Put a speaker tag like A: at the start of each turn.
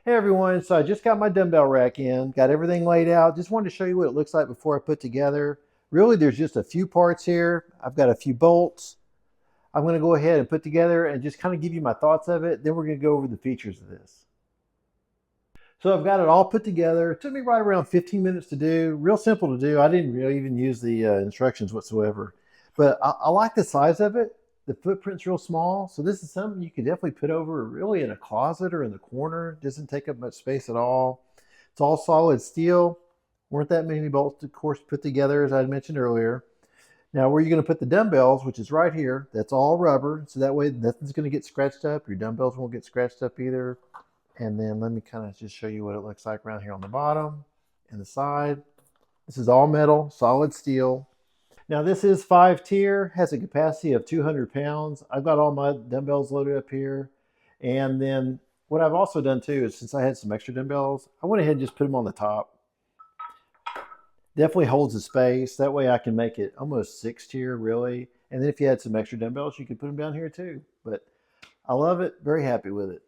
A: Hey everyone, so I just got my dumbbell rack in, got everything laid out. Just wanted to show you what it looks like before I put together. Really, there's just a few parts here. I've got a few bolts. I'm going to go ahead and put together and just kind of give you my thoughts of it. Then we're going to go over the features of this. So I've got it all put together. It took me right around 15 minutes to do. Real simple to do. I didn't really even use the instructions whatsoever. But I like the size of it. The footprint's real small. So this is something you could definitely put over really in a closet or in the corner. It doesn't take up much space at all. It's all solid steel. Weren't that many bolts, of course, put together, as I mentioned earlier. Now, where you're going to put the dumbbells, which is right here, that's all rubber. So that way nothing's going to get scratched up. Your dumbbells won't get scratched up either. And then let me kind of just show you what it looks like around here on the bottom and the side. This is all metal, solid steel. Now this is 5-tier, has a capacity of 200 pounds. I've got all my dumbbells loaded up here. And then what I've also done too is since I had some extra dumbbells, I went ahead and just put them on the top. Definitely holds the space. That way I can make it almost 6-tier really. And then if you had some extra dumbbells, you could put them down here too. But I love it, very happy with it.